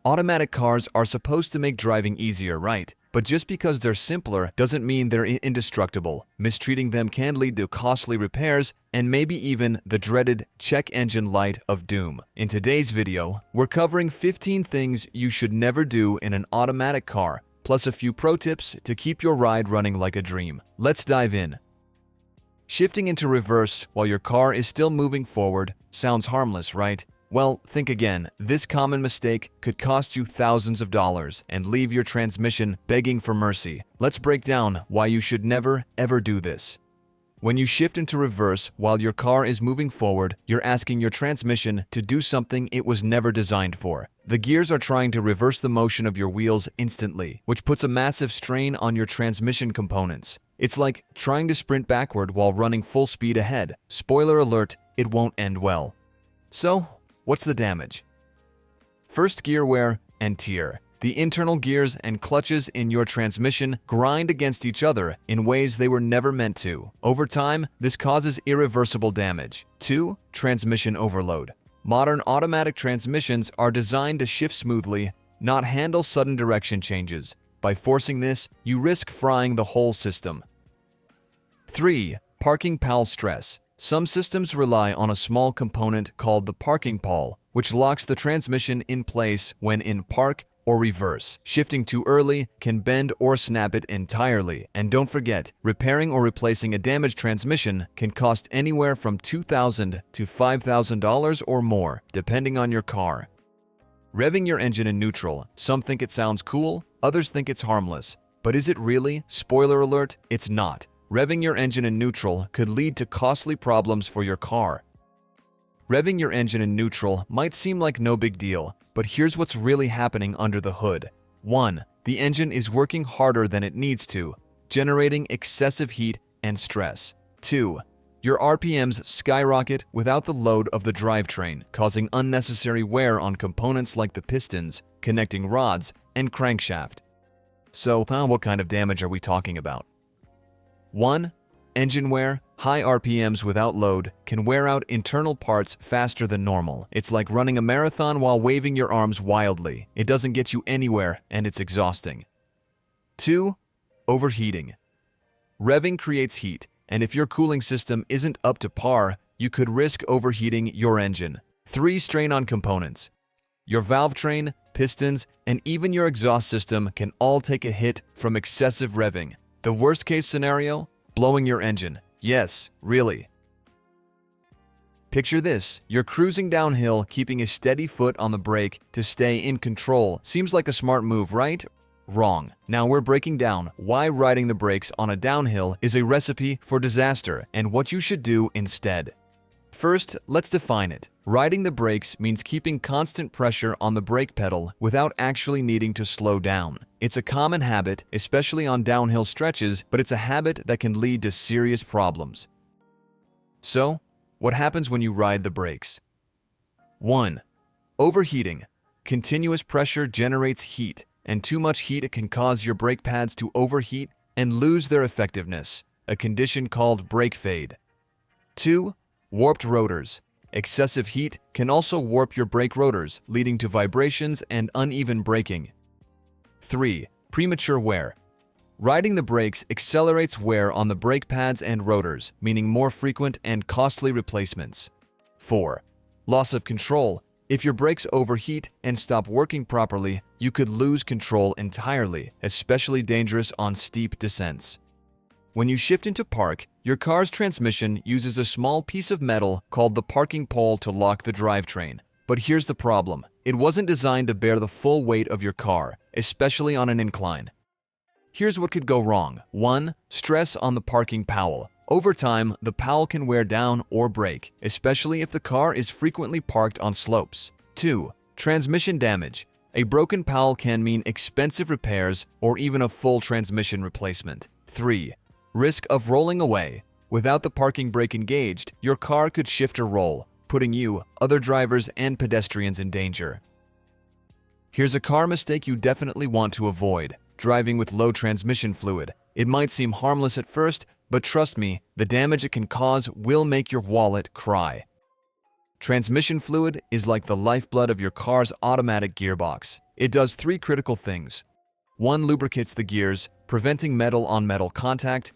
Automatic cars are supposed to make driving easier, right? But just because they're simpler doesn't mean they're indestructible. Mistreating them can lead to costly repairs and maybe even the dreaded check engine light of doom. In today's video, we're covering 15 things you should never do in an automatic car, plus a few pro tips to keep your ride running like a dream. Let's dive in. Shifting into reverse while your car is still moving forward sounds harmless, right? Well, think again. This common mistake could cost you thousands of dollars and leave your transmission begging for mercy. Let's break down why you should never, ever do this. When you shift into reverse while your car is moving forward, you're asking your transmission to do something it was never designed for. The gears are trying to reverse the motion of your wheels instantly, which puts a massive strain on your transmission components. It's like trying to sprint backward while running full speed ahead. Spoiler alert, it won't end well. So, what's the damage? First, gear wear and tear. The internal gears and clutches in your transmission grind against each other in ways they were never meant to. Over time, this causes irreversible damage. 2. Transmission overload. Modern automatic transmissions are designed to shift smoothly, not handle sudden direction changes. By forcing this, you risk frying the whole system. 3. Parking pal stress. Some systems rely on a small component called the parking pawl, which locks the transmission in place when in park or reverse. Shifting too early can bend or snap it entirely. And don't forget, repairing or replacing a damaged transmission can cost anywhere from $2,000 to $5,000 or more, depending on your car. Revving your engine in neutral. Some think it sounds cool, others think it's harmless. But is it really? Spoiler alert, it's not. Revving your engine in neutral could lead to costly problems for your car. Revving your engine in neutral might seem like no big deal, but here's what's really happening under the hood. 1. The engine is working harder than it needs to, generating excessive heat and stress. 2. Your RPMs skyrocket without the load of the drivetrain, causing unnecessary wear on components like the pistons, connecting rods, and crankshaft. So, what kind of damage are we talking about? 1. Engine wear. High RPMs without load can wear out internal parts faster than normal. It's like running a marathon while waving your arms wildly. It doesn't get you anywhere and it's exhausting. 2. Overheating. Revving creates heat, and if your cooling system isn't up to par, you could risk overheating your engine. 3. Strain on components. Your valve train, pistons, and even your exhaust system can all take a hit from excessive revving. The worst case scenario? Blowing your engine. Yes, really. Picture this. You're cruising downhill, keeping a steady foot on the brake to stay in control. Seems like a smart move, right? Wrong. Now we're breaking down why riding the brakes on a downhill is a recipe for disaster and what you should do instead. First, let's define it. Riding the brakes means keeping constant pressure on the brake pedal without actually needing to slow down. It's a common habit, especially on downhill stretches, but it's a habit that can lead to serious problems. So, what happens when you ride the brakes? 1. Overheating. Continuous pressure generates heat, and too much heat can cause your brake pads to overheat and lose their effectiveness, a condition called brake fade. 2. Warped rotors. Excessive heat can also warp your brake rotors, leading to vibrations and uneven braking. 3. Premature wear. Riding the brakes accelerates wear on the brake pads and rotors, meaning more frequent and costly replacements. 4. Loss of control. If your brakes overheat and stop working properly, you could lose control entirely, especially dangerous on steep descents. When you shift into park, your car's transmission uses a small piece of metal called the parking pole to lock the drivetrain. But here's the problem. It wasn't designed to bear the full weight of your car, especially on an incline. Here's what could go wrong. 1. Stress on the parking powel. Over time, the powel can wear down or break, especially if the car is frequently parked on slopes. 2. Transmission damage. A broken powel can mean expensive repairs or even a full transmission replacement. 3. Risk of rolling away. Without the parking brake engaged, your car could shift or roll, putting you, other drivers, and pedestrians in danger. Here's a car mistake you definitely want to avoid: driving with low transmission fluid. It might seem harmless at first, but trust me, the damage it can cause will make your wallet cry. Transmission fluid is like the lifeblood of your car's automatic gearbox. It does three critical things. 1. Lubricates the gears, preventing metal-on-metal contact.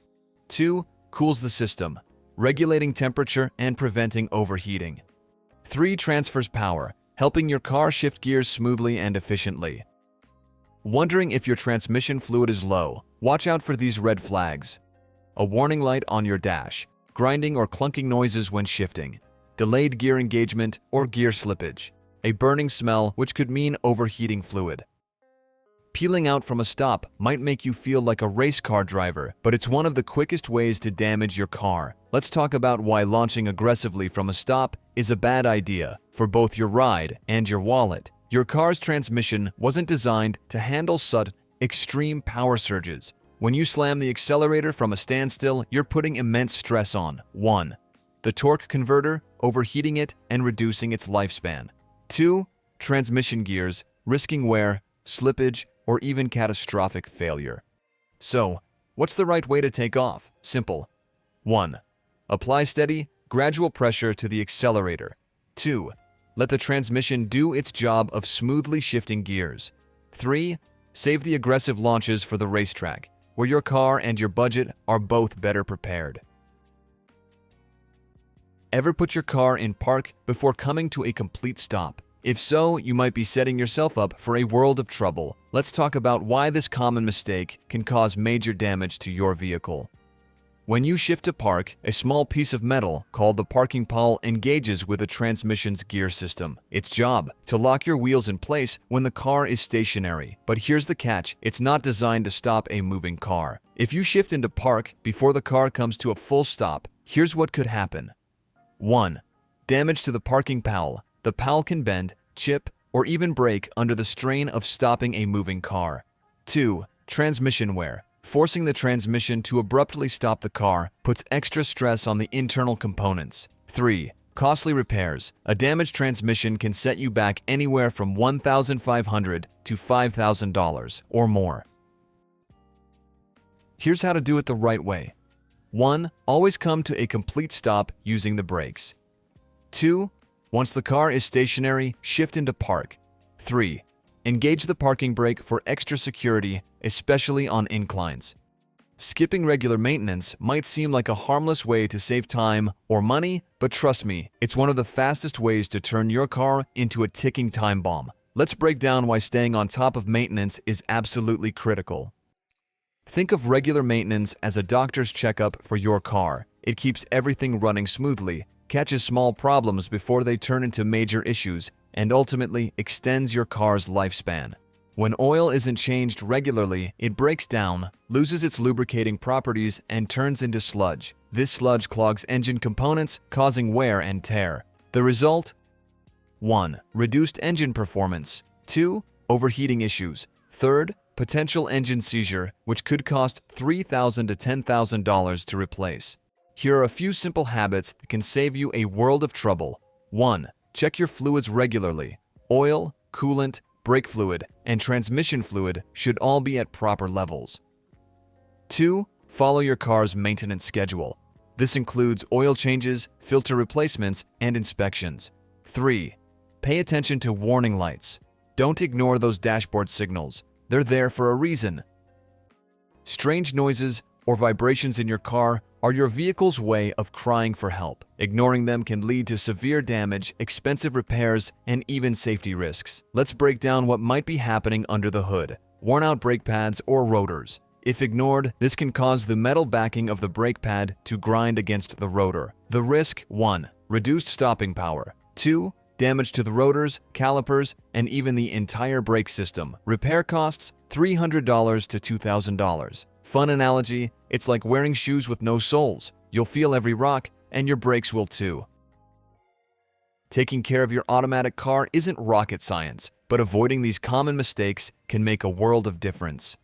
2. Cools the system, regulating temperature and preventing overheating. 3. Transfers power, helping your car shift gears smoothly and efficiently. Wondering if your transmission fluid is low? Watch out for these red flags. A warning light on your dash, grinding or clunking noises when shifting, delayed gear engagement or gear slippage, a burning smell which could mean overheating fluid. Peeling out from a stop might make you feel like a race car driver, but it's one of the quickest ways to damage your car. Let's talk about why launching aggressively from a stop is a bad idea for both your ride and your wallet. Your car's transmission wasn't designed to handle sudden, extreme power surges. When you slam the accelerator from a standstill, you're putting immense stress on 1. The torque converter, overheating it and reducing its lifespan. 2. Transmission gears, risking wear, slippage, or even catastrophic failure. So, what's the right way to take off? Simple. 1. Apply steady, gradual pressure to the accelerator. 2. Let the transmission do its job of smoothly shifting gears. 3. Save the aggressive launches for the racetrack, where your car and your budget are both better prepared. Ever put your car in park before coming to a complete stop? If so, you might be setting yourself up for a world of trouble. Let's talk about why this common mistake can cause major damage to your vehicle. When you shift to park, a small piece of metal called the parking pawl engages with the transmission's gear system. Its job, to lock your wheels in place when the car is stationary. But here's the catch, it's not designed to stop a moving car. If you shift into park before the car comes to a full stop, here's what could happen. 1. Damage to the parking pawl. The pawl can bend, chip, or even break under the strain of stopping a moving car. 2. Transmission wear. Forcing the transmission to abruptly stop the car puts extra stress on the internal components. 3. Costly repairs. A damaged transmission can set you back anywhere from $1,500 to $5,000 or more. Here's how to do it the right way. 1. Always come to a complete stop using the brakes. 2. Once the car is stationary, shift into park. 3. Engage the parking brake for extra security, especially on inclines. Skipping regular maintenance might seem like a harmless way to save time or money, but trust me, it's one of the fastest ways to turn your car into a ticking time bomb. Let's break down why staying on top of maintenance is absolutely critical. Think of regular maintenance as a doctor's checkup for your car. It keeps everything running smoothly, catches small problems before they turn into major issues, and ultimately extends your car's lifespan. When oil isn't changed regularly, it breaks down, loses its lubricating properties, and turns into sludge. This sludge clogs engine components, causing wear and tear. The result? 1. Reduced engine performance. 2. Overheating issues. 3. Potential engine seizure, which could cost $3,000 to $10,000 to replace. Here are a few simple habits that can save you a world of trouble. 1. Check your fluids regularly. Oil, coolant, brake fluid, and transmission fluid should all be at proper levels. 2. Follow your car's maintenance schedule. This includes oil changes, filter replacements, and inspections. 3. Pay attention to warning lights. Don't ignore those dashboard signals. They're there for a reason. Strange noises or vibrations in your car are your vehicle's way of crying for help. Ignoring them can lead to severe damage, expensive repairs, and even safety risks. Let's break down what might be happening under the hood. Worn-out brake pads or rotors. If ignored, this can cause the metal backing of the brake pad to grind against the rotor. The risk: 1. Reduced stopping power. 2. Damage to the rotors, calipers, and even the entire brake system. Repair costs: $300 to $2,000. Fun analogy, it's like wearing shoes with no soles. You'll feel every rock, and your brakes will too. Taking care of your automatic car isn't rocket science, but avoiding these common mistakes can make a world of difference.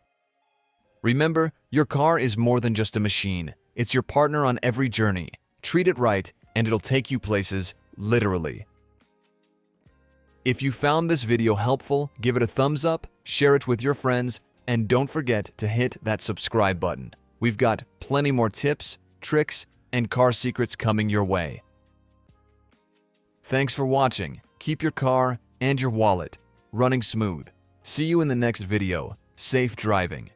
Remember, your car is more than just a machine. It's your partner on every journey. Treat it right, and it'll take you places, literally. If you found this video helpful, give it a thumbs up, share it with your friends, and don't forget to hit that subscribe button. We've got plenty more tips, tricks, and car secrets coming your way. Thanks for watching. Keep your car and your wallet running smooth. See you in the next video. Safe driving.